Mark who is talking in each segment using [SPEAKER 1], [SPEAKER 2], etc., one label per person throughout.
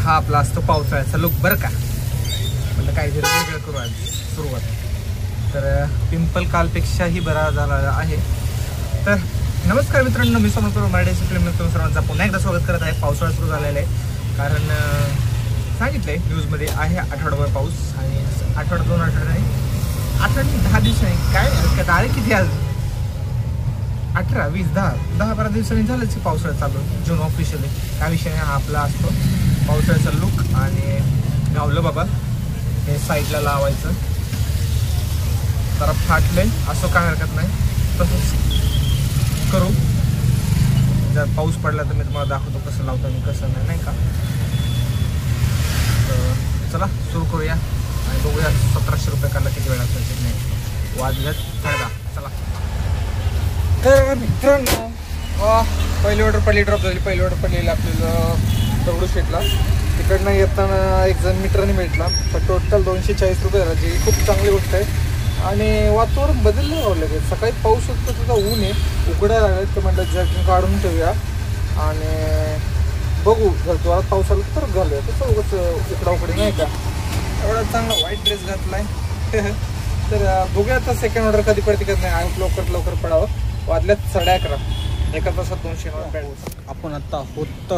[SPEAKER 1] हा आपला असतो पावसाळ्याचा लुक बरं का. म्हणजे काहीतरी वेगळं करू आज सुरुवात. तर पिंपल कालपेक्षाही बरा झाला आहे. तर नमस्कार मित्रांनो, मी समजतो मराठी फिल्म सर्वांचा पुन्हा एकदा स्वागत करत आहे. पावसाळा सुरू झालेला आहे कारण सांगितलं आहे न्यूजमध्ये आहे आठवडाभर पाऊस आणि आठवडा 2 आठवडे नाही, 10 दिवस नाही काय तारीख किती आज 18 20 10-12 दिवसांनी झालंच पावसाळा चालू. जून ऑफिशियली काय विषय हा आपला असतो पावसाळ्याचा लुक. आणि गावलं बाबा हे साईडला लावायचं जरा फाटलंय असं काय हरकत नाही, तसंच करू. जर पाऊस पडला तर मी तुम्हाला दाखवतो कसं लावतो आणि कसं नाही, नाही का. तर चला सुरू करूया आणि बघूया 1700 रुपये काढला किती वेळ लागतो नाही. वाजल्यात फायदा. चला तर मित्रांनो, पहिली ऑर्डर पडली, ड्रॉप झाली. पहिली ऑर्डर पडलेली आपल्याला दगडूशेठला. तिकडनं येताना एक जण मित्राने भेटला. तर टोटल 240 रुपये झाला, जी खूप चांगली गोष्ट आहे. आणि वातावरण बदललं आवडलं की सकाळी पाऊस होतो सुद्धा ऊन आहे, उकडायला लागले. तर म्हटलं जॅकेट काढून ठेवूया आणि बघू जर जोरात पाऊस आला तर घालूया. तसं उगाच उकडाउकडी नाही का. एवढा चांगला व्हाईट ड्रेस घातला आहे. तर बघूया आता सेकंड ऑर्डर कधी पडते कधी नाही. आणि लवकर पडावं. वाजल्यात 11:30. एका तासात 200 आपण आता होत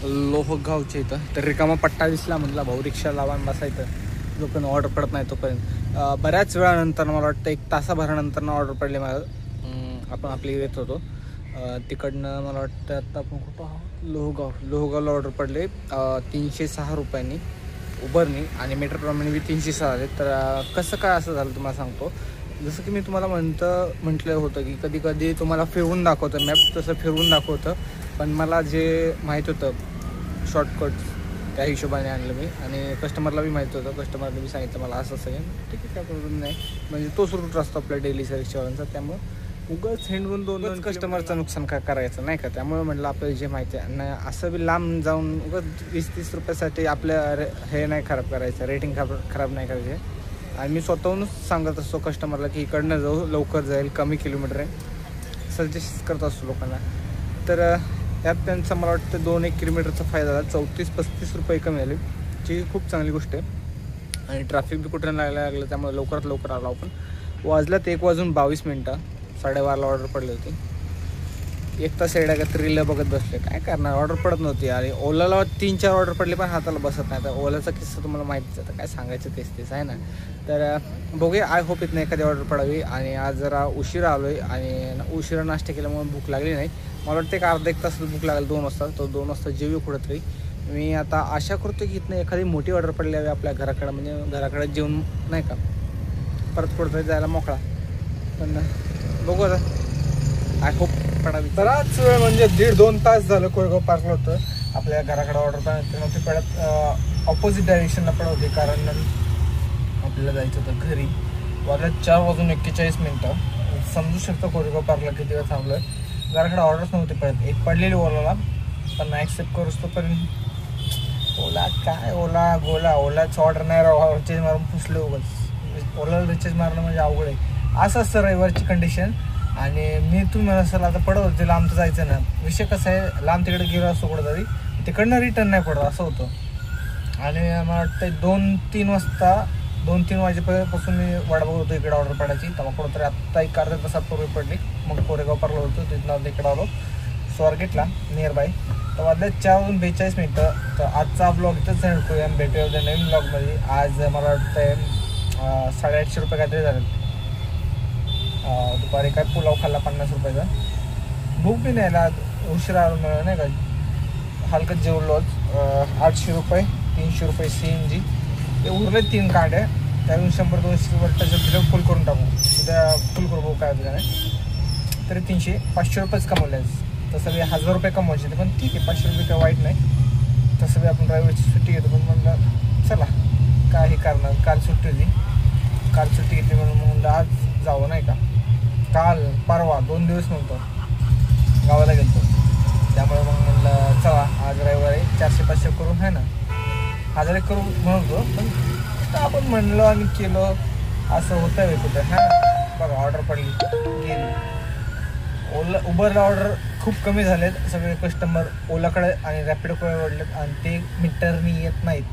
[SPEAKER 1] लोहगावच्या इथं. तर रिकामा पट्टा दिसला, म्हटलं भाऊ रिक्षा लावा बसायचं जोपर्यंत ऑर्डर पडत नाही तोपर्यंत. बऱ्याच वेळानंतर मला वाटतं 1 तासाभरानंतर ऑर्डर पडले मला. आपण आपली येत होतो तिकडनं. मला वाटतं आता आपण कुठं आहोत, लोहगावला ऑर्डर पडले 306 रुपयांनी उबरनी. आणि मेट्रोप्रमाणे बी 306 आले. तर कसं काय असं झालं तुम्हाला सांगतो. जसं की मी तुम्हाला म्हटलं होतं की कधी कधी तुम्हाला फिरवून दाखवतं मॅप, तसं फिरवून दाखवतं. पण मला जे माहीत होतं शॉर्टकट त्या हिशोबाने आणलं मी. आणि कस्टमरला बी माहीत होतं. कस्टमरने बी सांगितलं मला असं सगळं. ठीक आहे, काय प्रॉब्लेम नाही. म्हणजे तोच रूट असतो आपल्या डेली रिक्षावाल्यांचा. त्यामुळं उगाच हेंडवून 2 कस्टमरचं नुकसान काय करायचं नाही का. त्यामुळे म्हटलं आपल्याला जे माहिती आहे नाही असं बी लांब जाऊन उगाच 20-30 रुपयासाठी आपल्या हे नाही खराब करायचं, रेटिंग खराब नाही करायचे. आणि मी स्वतःहूनच सांगत असतो कस्टमरला की इकडनं जाऊ, लवकर जाईल, कमी किलोमीटर आहे, सजेस्ट करत असतो लोकांना. तर यात त्यांचा मला वाटतं 2-1 किलोमीटरचा फायदा झाला. 34-35 रुपये कमी आले, जी खूप चांगली गोष्ट आहे. आणि ट्रॅफिक बी कुठे लागलं त्यामुळे लवकरात लवकर आलो आपण. वाजल्यात 1:22. 12:30ला ऑर्डर पडली होती. 1 तास येड्यागत रील बघत बसले. काय करणार, ऑर्डर पडत नव्हती. आणि ओलाला 3-4 ऑर्डर पडले पण हाताला बसत नाही. तर ओलाचा किस्सा तुम्हाला माहितीच आहे, काय सांगायचं तेच आहे ना. तर बघूया, आय होप इथनं एखादी ऑर्डर पडावी. आणि आज जरा उशिरा आलो आहे आणि उशिरा नाश्ता केल्यामुळे भूक लागली नाही. मला वाटतं एक अर्धा-1 तास भूक लागेल 2 वाजता. तो 2 वाजता जेवी कुठंतरी. मी आता आशा करतो की इथनं एखादी मोठी ऑर्डर पडली हवी आपल्या घराकडं, म्हणजे घराकडे जेवून नाही का परत कुठंतरी जायला मोकळा. पण बघू आता, आय होप पडावी. बराच वेळ म्हणजे 1.5-2 तास झालं कोरेगाव पार्कला होतं. आपल्या घराकडे ऑर्डर नव्हती पडत. ऑपोजिट डायरेक्शनला पण होती कारण आपल्याला जायचं होतं घरी. वाजल्यात 4:41. समजू शकतो कोरेगाव पार्कला किती वेळ थांबलं. घराकडे ऑर्डर्स नव्हती पडत. एक पडलेली ओलाला पण ॲक्सेप्ट करूच तोपर्यंत ओला काय ओलाचं ऑर्डर नाही राहा. रिचार्ज मारून पुसलं उगाच. ओलाला रिचार्ज मारणं म्हणजे अवघड आहे. असं असतं रविवारची कंडिशन. आणि मी तुम्हाला असेल आता पडत होते लांब तर जायचं ना. विषय कसा आहे, लांब तिकडे गेलो असतो कुठं तरी तिकडनं रिटर्न नाही पडत असं होतं. आणि मला वाटतं 2-3 वाजता 2-3 वाजेपासून मी वाट बघत होतो इकडे ऑर्डर पडायची. तेव्हा कुठं तरी आत्ता 1 अर्ध्या तासापूर्वी पडली. मग कोरेगाव पार्कला होतो, तिथनं इकडं आलो स्वारगेटला नियर बाय. तर वाजल्यात 4:42. तर आजचा ब्लॉग इथंच सेंड करूया. भेटूया उद्या नवीन ब्लॉगमध्ये. आज मला वाटतं 850 रुपये काहीतरी झाले. दुपारी काय पुलाव खाल्ला 50 रुपयाचा. भूक बी न्यायला उशिरा नाही का. हलकत जेवलोच. 800 रुपये 300 रुपये CNG. ते उरले 3 कांड्या. त्यातून 100-200 वाटायचं दिलं फुल करून टाकू. उद्या फुल करू बघू काय होतं नाही. तरी 300-500 रुपयेच कमवले. तसं बी 1000 रुपये कमवायचे पण ठीक आहे. 500 रुपये काय वाईट नाही. तसं बी आपण ड्रायव्हरची सुट्टी घेतो. पण म्हणलं चला काय हे करणार. काल सुट्टी होती, काल सुट्टी घेतली म्हणून म्हणलं आज जावं नाही का. काल परवा 2 दिवस नव्हतं गावाला गेलो. त्यामुळे मग म्हणलं चला आज रविवारी 400-500 करून आहे ना 1000 करू म्हणतो. पण आपण म्हणलो आणि केलं असं होतं आहे कुठं. हां बघा ऑर्डर पडली गेली. उबरला ऑर्डर खूप कमी झालेत, सगळे कस्टमर ओलाकडे आणि रॅपिडोकडे वळलेत आणि ते मीटरनी येत नाहीत.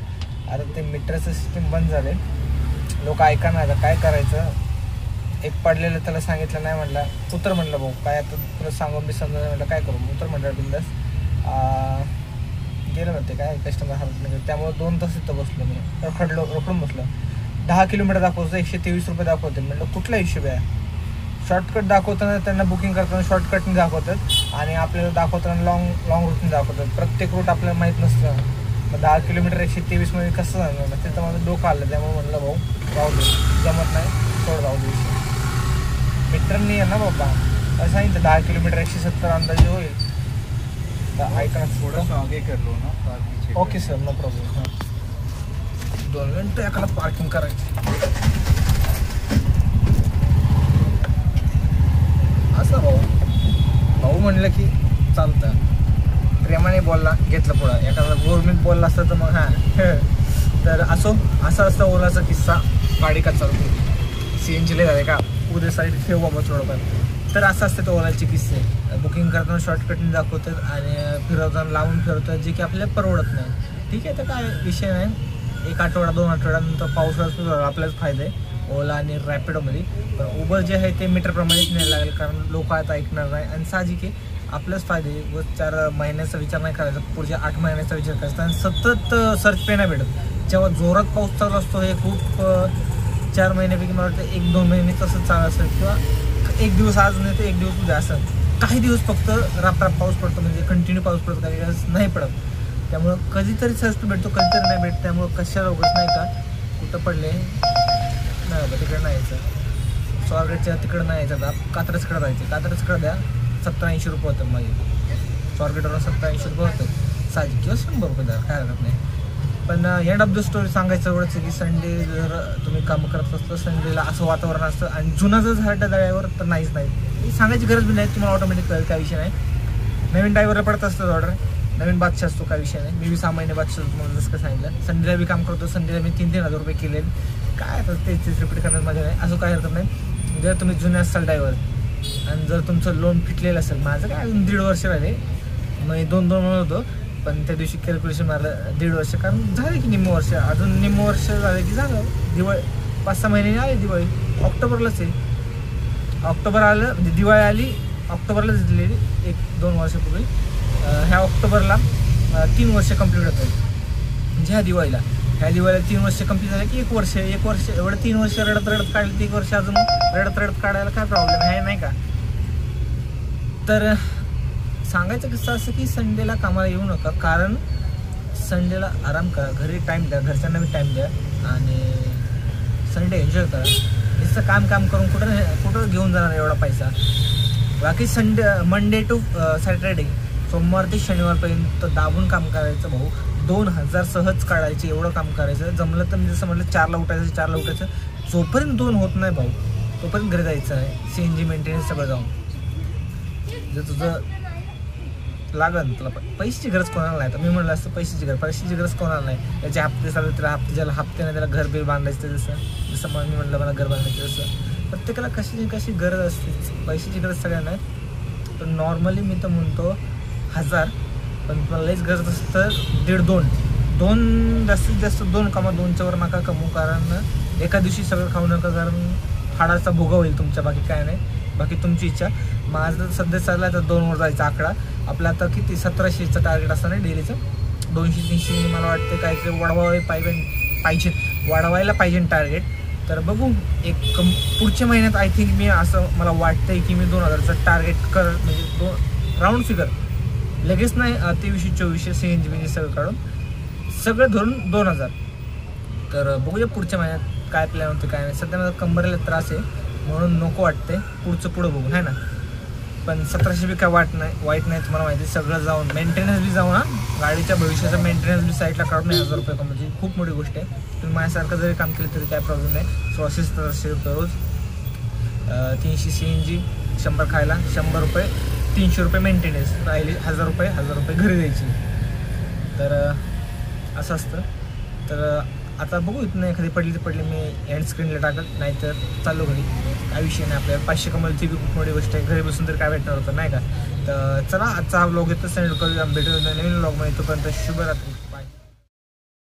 [SPEAKER 1] आता ते मीटरचं सिस्टीम बंद झाले, लोक ऐका ना. आता काय करायचं, एक पडलेलं त्याला सांगितलं नाही, म्हटलं उतर, म्हटलं भाऊ काय आता तुला सांगून मी समजा, म्हटलं काय करू, उतर म्हटलं बिंदास. गेलं म्हणते काय कस्टमर हरत नाही, त्यामुळे 2 तास इथं बसलो मी, रोखडून बसलो. 10 किलोमीटर दाखवतं, 123 रुपये दाखवते. म्हटलं कुठला हिशोब आहे, शॉर्टकट दाखवताना त्यांना बुकिंग करताना शॉर्टकटने दाखवतात आणि आपल्याला दाखवताना लॉंग रूटने दाखवतात. प्रत्येक रूट आपल्याला माहीत नसतं. मग 10 किलोमीटर 123 मध्ये कसं जाणार ना, तिथं माझं डोकं आलं. त्यामुळे म्हटलं भाऊ जाऊ दे, जमत नाही, सोड जाऊ दे. मीटर नाही आहे ना बाबा, असं सांगितलं 10 किलोमीटर 170 अंदाजे होईल. तर ऐका थोडंसं आगे करलो ना. Okay sir, no problem. 2 मिनटं एखादा पार्किंग करायचं असं. भाऊ म्हणलं की चालतं, प्रेमाने बोलला घेतलं पुढं. एखादा गव्हर्नमेंट बोलला असतं तर मग तर असा असता ओलाचा किस्सा. गाडी का चालते, CNG झाले का उद्या साईड ठेव बाबा थोडंफार. तर असं असतं तो ओलाचे किस्से. बुकिंग करताना शॉर्टकटने दाखवतात आणि फिरवताना लावून फिरवतात, जे की आपल्याला परवडत नाही. ठीक आहे, तर काय विषय नाही. 1 आठवडा 2 आठवड्यानंतर पावसाळ्यात आपल्याच फायदा आहे ओला आणि रॅपिडोमध्ये. पण उबर जे आहे ते मीटरप्रमाणेच न्यायला लागेल, कारण लोक आता ऐकणार नाही. आणि साहजिक आहे, आपल्याच फायदे. व 4 महिन्याचा विचार नाही करायचा, पुढच्या 8 महिन्याचा विचार करायचा. आणि सतत सर्च पे नाही भेटत. जेव्हा जोरात पाऊस चालू असतो, हे खूप 4 महिन्यापैकी मला वाटतं 1-2 महिने तसंच चालू असेल, किंवा 1 दिवस आज नाही तर 1 दिवस उद्या असं. काही दिवस फक्त राप पाऊस पडतो, म्हणजे कंटिन्यू पाऊस पडतो, काही दिवस नाही पडत. त्यामुळं कधीतरी सर्च पे भेटतो, कधीतरी नाही भेटत. त्यामुळं कशाला उगाच नाही का कुठं पडले नाही बाबा, तिकडे नाही यायचं. स्वारगेटच्या तिकडं नाही यायचं, आता कात्रजकडं जायचं. कात्रजकडं द्या 70-80 रुपये होतं माझे. स्वारगेटवरून 70-80 रुपये होतं साहजिक, किंवा 100 रुपये द्या, काय हरकत नाही. पण एंड ऑफ द स्टोरी सांगायचं एवढंच की संडे जर तुम्ही काम करत असतं, संडेला असं वातावरण असतं. आणि जुना जर झालं दळ्यावर तर नाहीच नाही, सांगायची गरज बी नाही, तुम्हाला ऑटोमॅटिक कळेल, काय विषय नाही. नवीन ड्रायव्हरला पडत असतं ऑर्डर, नवीन बादशाह असतो, काय विषय नाही. मी बी 6 महिने बादशाह असतो, म्हणून जसं काय सांगितलं. संडेला बी काम करतो, संडेला मी 3-3 हजार रुपये केले. काय आता तेच रिपीट करण्यात माझ्या नाही, असं काय हरकत नाही. जर तुम्ही जुने असाल ड्रायव्हर आणि जर तुमचं लोन फिटलेलं असेल, माझं काय अजून 1.5 वर्ष राहिले, मग 2-2 म्हणत होतो. पण त्या दिवशी कॅल्क्युलेशन मारलं 1.5 वर्ष, कारण झाले की निम्म वर्ष, अजून निम्म वर्ष झाले की झालं दिवाळी. 5-6 महिन्याने आली दिवाळी, ऑक्टोबरलाच आहे. ऑक्टोबर आलं म्हणजे दिवाळी आली ऑक्टोबरलाच दिलेली 1-2 वर्षापूर्वी. ह्या ऑक्टोबरला 3 वर्ष कंप्लीट होतं, म्हणजे ह्या दिवाळीला 3 वर्ष कंप्लीट झाले की 1 वर्ष एवढं 3 वर्ष रडत काढलं, 1 वर्ष अजून रडत काढायला काय प्रॉब्लेम आहे, नाही का. तर सांगायचं कसं असं की संडेला कामाला येऊ नका, कारण संडेला आराम करा, घरी टाईम द्या, घरच्यांना बी टाईम द्या आणि संडे एन्जॉय करा. नुसतं काम करून कुठं घेऊन जाणार एवढा पैसा. बाकी मंडे टू सॅटर्डे, सोमवार ते शनिवारपर्यंत दाबून काम करायचं भाऊ. 2000 सहज काढायचे, एवढं काम करायचं. जमलं तर मी जसं म्हटलं 4ला उठायचं. जोपर्यंत 2 होत नाही भाऊ, तोपर्यंत घरी जायचं आहे. CNG मेंटेनन्स सगळं जाऊन. जर तुझं लागन तुला पैशाची गरज कोणाला नाही, तर मी म्हणलं असतं पैशाची गरज कोणाला नाही. याचे हप्ते चालू, त्याला हप्त्याने त्याला घर बिल बांधायचं. जसं मी म्हटलं मला घर बांधायचं, तसं प्रत्येकाला कशी गरज असते. पैशाची गरज सगळ्यांना आहे, पण नॉर्मली मी तर म्हणतो 1000, पण तुम्हाला लईच गरज असतं तर 1.5-2 जास्तीत जास्त 2 कमा. 2च्या वर नका कमवू, कारण एका दिवशी सगळं खाऊ नका, कारण हाडाचा भोगा होईल तुमच्या. बाकी काय नाही, बाकी तुमची इच्छा. माझं सध्या चालला तर 2 वर जायचा आकडा आपला. आता किती 1700चं टार्गेट असतं ना डेलीचं. 200-300 मला वाटते काहीतरी वाढवायला पाहिजे टार्गेट. तर बघू पुढच्या महिन्यात आय थिंक मी असं मला वाटतंय की मी 2000चं टार्गेट म्हणजे राऊंड फिगर लगेच नाही, 2300-2400 CNG सगळं काढून सगळं धरून 2000. तर बघूया पुढच्या महिन्यात काय प्लॅन होते काय नाही. सध्या माझा कंबरेला त्रास आहे म्हणून नको वाटते, पुढं बघू आहे ना. पण 1700 बी काय वाईट नाही तुम्हाला माहिती. सगळं जाऊन मेंटेनन्स बी जाऊन, गाडीच्या भविष्याचा मेंटेनन्स बी साईडला काढून 1000 रुपये कमवायची खूप मोठी गोष्ट आहे. तुम्ही माझ्यासारखं जरी काम केलं तरी काय प्रॉब्लेम नाही. 1600-1700 रुपये रोज, 300 CNG, 100 खायला, 100 रुपये, 300 रुपये मेंटेनन्स, राहिली 1000 रुपये घरी द्यायची. तर असं असतं. तर आता बघू इथनं एखादी पडली तर पडली, मी एंड स्क्रीनला टाकल, नाहीतर चाललो घरी. काय विषय नाही, आपल्याला 500 कमाल ती खूप मोठी गोष्ट आहे. घरी बसून तर काय भेटणार होतं नाही का. तर चला आजचा हा व्लॉग इथं सेंड करूया. भेटूया नवीन व्लॉगमध्ये. तोपर्यंत शुभरात्री.